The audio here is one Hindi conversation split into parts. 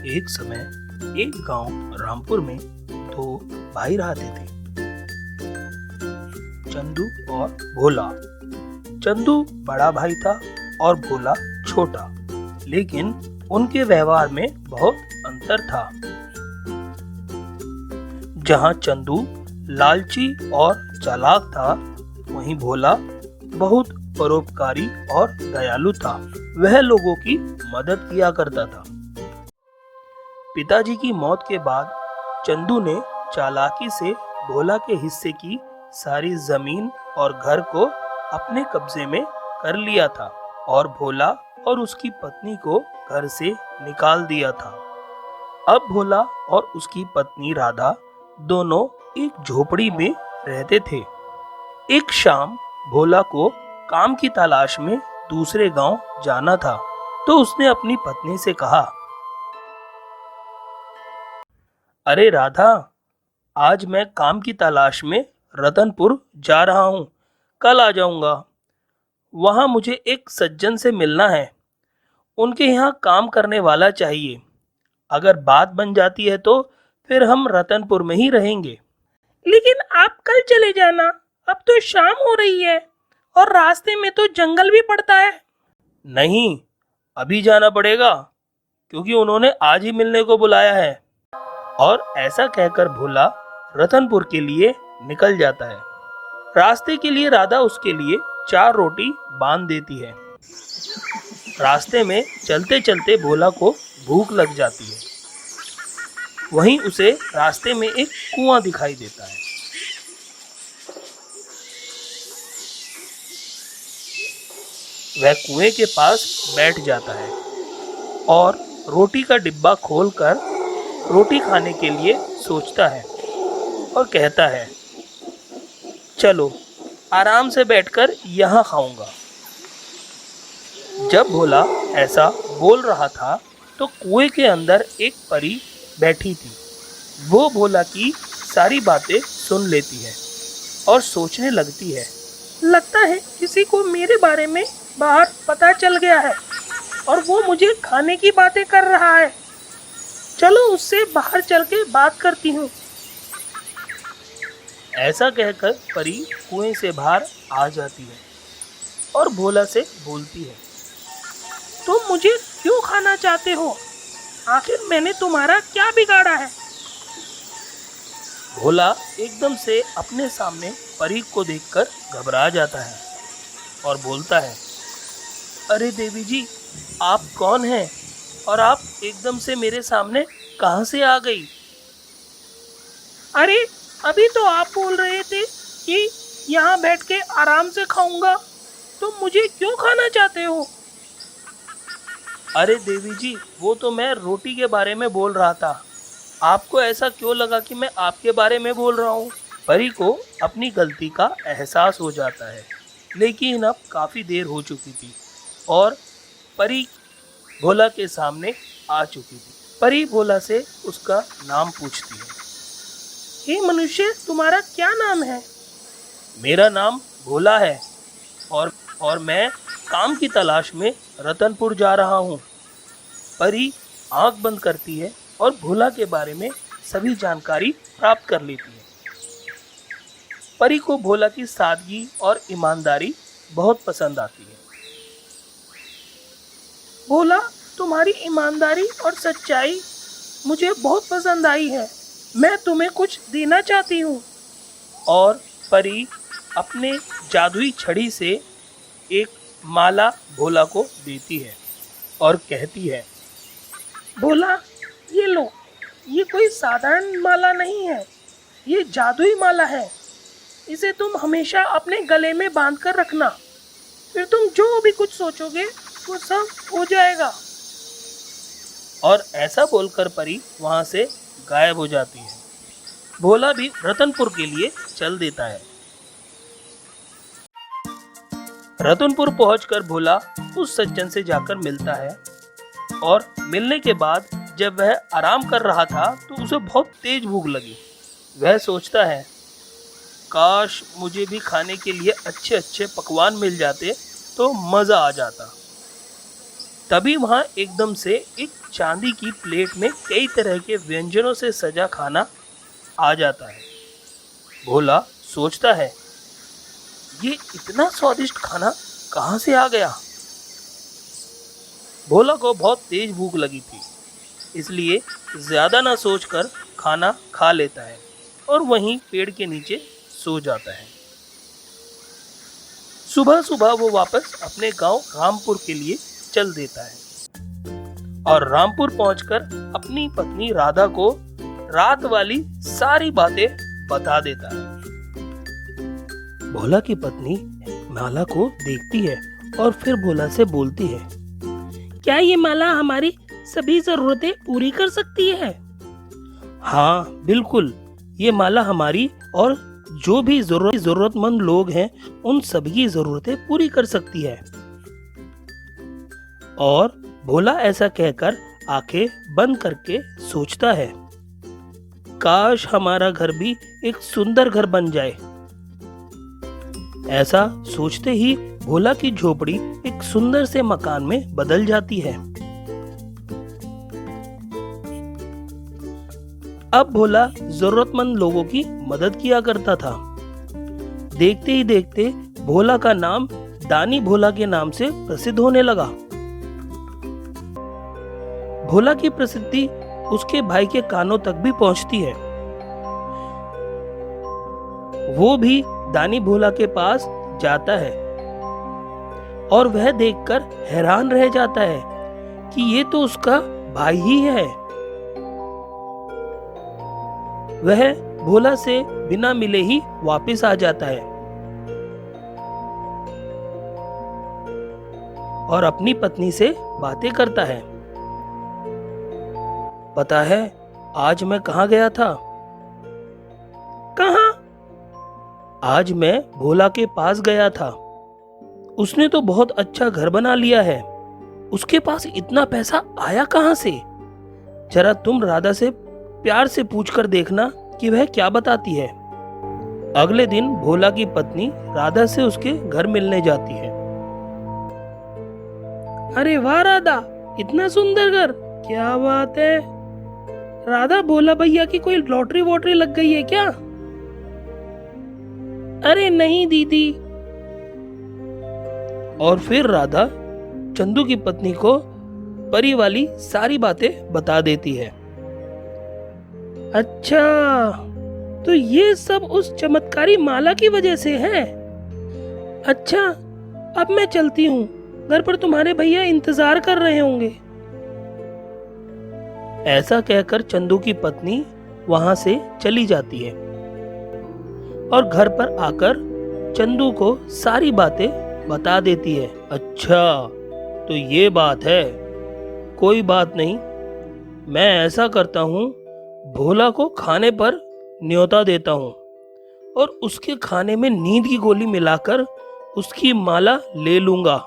एक समय एक गांव रामपुर में दो भाई रहते थे, चंदू और भोला। चंदू बड़ा भाई था और भोला छोटा, लेकिन उनके व्यवहार में बहुत अंतर था। जहां चंदू लालची और चालाक था, वहीं भोला बहुत परोपकारी और दयालु था। वह लोगों की मदद किया करता था। पिताजी की मौत के बाद चंदू ने चालाकी से भोला के हिस्से की सारी जमीन और घर को अपने कब्जे में कर लिया था और भोला और उसकी पत्नी को घर से निकाल दिया था। अब भोला और उसकी पत्नी राधा दोनों एक झोपड़ी में रहते थे। एक शाम भोला को काम की तलाश में दूसरे गांव जाना था, तो उसने अपनी पत्नी से कहा, अरे राधा, आज मैं काम की तलाश में रतनपुर जा रहा हूँ, कल आ जाऊंगा। वहाँ मुझे एक सज्जन से मिलना है, उनके यहाँ काम करने वाला चाहिए। अगर बात बन जाती है तो फिर हम रतनपुर में ही रहेंगे। लेकिन आप कल चले जाना, अब तो शाम हो रही है और रास्ते में तो जंगल भी पड़ता है। नहीं, अभी जाना पड़ेगा, क्योंकि उन्होंने आज ही मिलने को बुलाया है। और ऐसा कहकर भोला रतनपुर के लिए निकल जाता है। रास्ते के लिए राधा उसके लिए 4 रोटी बांध देती है। रास्ते में चलते चलते भोला को भूख लग जाती है। वहीं उसे रास्ते में एक कुआं दिखाई देता है। वह कुएं के पास बैठ जाता है और रोटी का डिब्बा खोलकर रोटी खाने के लिए सोचता है और कहता है, चलो आराम से बैठकर यहाँ खाऊंगा। जब भोला ऐसा बोल रहा था तो कुएं के अंदर एक परी बैठी थी। वो भोला की सारी बातें सुन लेती है और सोचने लगती है, लगता है किसी को मेरे बारे में बाहर पता चल गया है और वो मुझे खाने की बातें कर रहा है। चलो उससे बाहर चल के बात करती हूँ। ऐसा कहकर परी कुएं से बाहर आ जाती है और भोला से बोलती है, तुम मुझे क्यों खाना चाहते हो? आखिर मैंने तुम्हारा क्या बिगाड़ा है? भोला एकदम से अपने सामने परी को देखकर घबरा जाता है और बोलता है, अरे देवी जी, आप कौन हैं और आप एकदम से मेरे सामने कहां से आ गई? अरे अभी तो आप बोल रहे थे कि यहाँ बैठ के आराम से खाऊंगा, तुम मुझे क्यों खाना चाहते हो? अरे देवी जी, वो तो मैं रोटी के बारे में बोल रहा था। आपको ऐसा क्यों लगा कि मैं आपके बारे में बोल रहा हूँ? परी को अपनी गलती का एहसास हो जाता है, लेकिन अब काफ़ी देर हो चुकी थी और परी भोला के सामने आ चुकी थी। परी भोला से उसका नाम पूछती है। हे मनुष्य, तुम्हारा क्या नाम है? मेरा नाम भोला है और मैं काम की तलाश में रतनपुर जा रहा हूँ। परी आंख बंद करती है और भोला के बारे में सभी जानकारी प्राप्त कर लेती है। परी को भोला की सादगी और ईमानदारी बहुत पसंद आती है। भोला, तुम्हारी ईमानदारी और सच्चाई मुझे बहुत पसंद आई है। मैं तुम्हें कुछ देना चाहती हूँ। और परी अपने जादुई छड़ी से एक माला भोला को देती है और कहती है, भोला, ये लो, ये कोई साधारण माला नहीं है, ये जादुई माला है। इसे तुम हमेशा अपने गले में बांध कर रखना, फिर तुम जो भी कुछ सोचोगे वो सब हो जाएगा। और ऐसा बोलकर परी वहां से गायब हो जाती है। भोला भी रतनपुर के लिए चल देता है। रतनपुर पहुंचकर भोला उस सज्जन से जाकर मिलता है और मिलने के बाद जब वह आराम कर रहा था तो उसे बहुत तेज भूख लगी। वह सोचता है, काश मुझे भी खाने के लिए अच्छे अच्छे पकवान मिल जाते तो मज़ा आ जाता। तभी वहां एकदम से एक चांदी की प्लेट में कई तरह के व्यंजनों से सजा खाना आ जाता है। भोला सोचता है, ये इतना स्वादिष्ट खाना कहाँ से आ गया। भोला को बहुत तेज भूख लगी थी, इसलिए ज्यादा ना सोचकर खाना खा लेता है और वहीं पेड़ के नीचे सो जाता है। सुबह सुबह वो वापस अपने गांव रामपुर के लिए चल देता है और रामपुर पहुंचकर अपनी पत्नी राधा को रात वाली सारी बातें बता देता है। भोला की पत्नी माला को देखती है और फिर भोला से बोलती है, क्या ये माला हमारी सभी जरूरतें पूरी कर सकती है? हाँ बिल्कुल, ये माला हमारी और जो भी जरूरतमंद लोग हैं उन सभी की जरूरतें पूरी कर सकती है। और भोला ऐसा कहकर आंखें बंद करके सोचता है, काश हमारा घर भी एक सुंदर घर बन जाए। ऐसा सोचते ही भोला की झोपड़ी एक सुंदर से मकान में बदल जाती है। अब भोला जरूरतमंद लोगों की मदद किया करता था। देखते ही देखते भोला का नाम दानी भोला के नाम से प्रसिद्ध होने लगा। भोला की प्रसिद्धि उसके भाई के कानों तक भी पहुंचती है। वो भी दानी भोला के पास जाता है और वह देखकर हैरान रह जाता है कि ये तो उसका भाई ही है। वह भोला से बिना मिले ही वापस आ जाता है और अपनी पत्नी से बातें करता है। पता है आज मैं कहाँ गया था? कहाँ? आज मैं भोला के पास गया था। उसने तो बहुत अच्छा घर बना लिया है। उसके पास इतना पैसा आया कहाँ से? जरा तुम राधा से प्यार से पूछकर देखना कि वह क्या बताती है। अगले दिन भोला की पत्नी राधा से उसके घर मिलने जाती है। अरे वाह राधा, इतना सुंदर घर, क्या बात है। राधा, भोला भैया की कोई लॉटरी वॉटरी लग गई है क्या? अरे नहीं दीदी। और फिर राधा चंदू की पत्नी को परी वाली सारी बातें बता देती है। अच्छा, तो ये सब उस चमत्कारी माला की वजह से है। अच्छा, अब मैं चलती हूँ, घर पर तुम्हारे भैया इंतजार कर रहे होंगे। ऐसा कहकर चंदू की पत्नी वहां से चली जाती है और घर पर आकर चंदू को सारी बातें बता देती है। अच्छा, तो ये बात है, कोई बात नहीं, मैं ऐसा करता हूँ, भोला को खाने पर न्योता देता हूँ और उसके खाने में नींद की गोली मिलाकर उसकी माला ले लूंगा।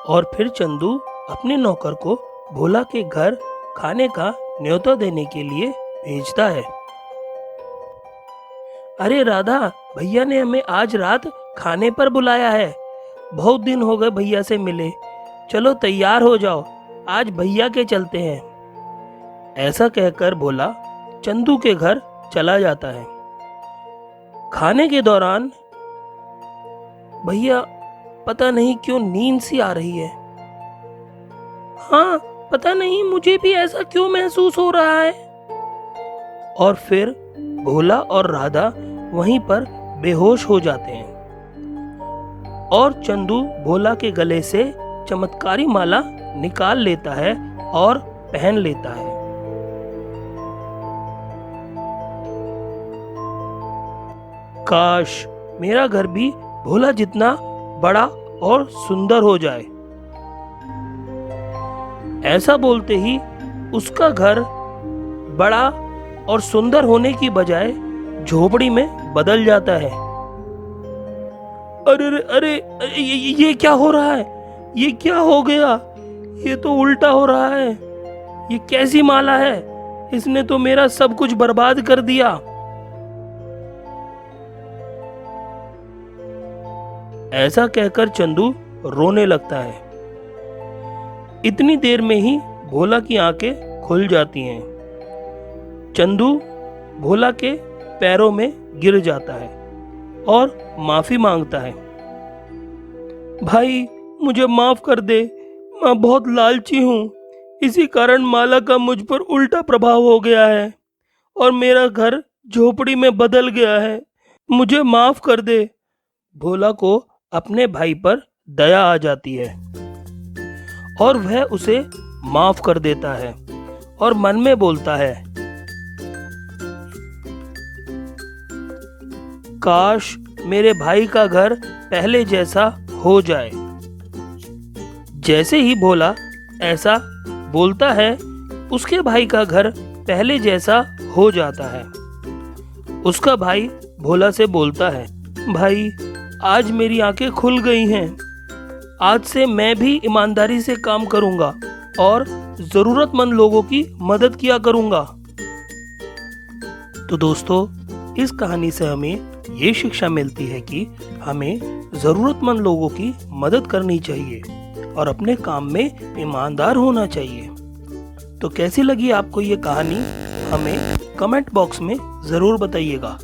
और फिर चंदू अपने नौकर को भोला के घर खाने का न्योता देने के लिए भेजता है। अरे राधा, भैया ने हमें आज रात खाने पर बुलाया है। बहुत दिन हो गए भैया से मिले, चलो तैयार हो जाओ, आज भैया के चलते हैं। ऐसा कहकर भोला चंदू के घर चला जाता है। खाने के दौरान भैया पता नहीं क्यों नींद सी आ रही है। हाँ, पता नहीं मुझे भी ऐसा क्यों महसूस हो रहा है। और फिर भोला और राधा वहीं पर बेहोश हो जाते हैं और चंदू भोला के गले से चमत्कारी माला निकाल लेता है और पहन लेता है। काश मेरा घर भी भोला जितना बड़ा और सुंदर हो जाए। ऐसा बोलते ही उसका घर बड़ा और सुंदर होने की बजाय झोपड़ी में बदल जाता है। अरे अरे अरे, ये क्या हो रहा है? ये क्या हो गया? ये तो उल्टा हो रहा है। ये कैसी माला है? इसने तो मेरा सब कुछ बर्बाद कर दिया। ऐसा कहकर चंदू रोने लगता है। इतनी देर में ही भोला की आंखें खुल जाती हैं। चंदू भोला के पैरों में गिर जाता है और माफी मांगता है। भाई, मुझे माफ कर दे, मैं बहुत लालची हूँ। इसी कारण माला का मुझ पर उल्टा प्रभाव हो गया है और मेरा घर झोपड़ी में बदल गया है। मुझे माफ कर दे। भोला को अपने भाई पर दया आ जाती है और वह उसे माफ कर देता है और मन में बोलता है, काश मेरे भाई का घर पहले जैसा हो जाए। जैसे ही भोला ऐसा बोलता है, उसके भाई का घर पहले जैसा हो जाता है। उसका भाई भोला से बोलता है, भाई, आज मेरी आंखें खुल गई हैं। आज से मैं भी ईमानदारी से काम करूंगा और जरूरतमंद लोगों की मदद किया करूंगा। तो दोस्तों, इस कहानी से हमें ये शिक्षा मिलती है कि हमें जरूरतमंद लोगों की मदद करनी चाहिए और अपने काम में ईमानदार होना चाहिए। तो कैसी लगी आपको ये कहानी, हमें कमेंट बॉक्स में ज़रूर बताइएगा।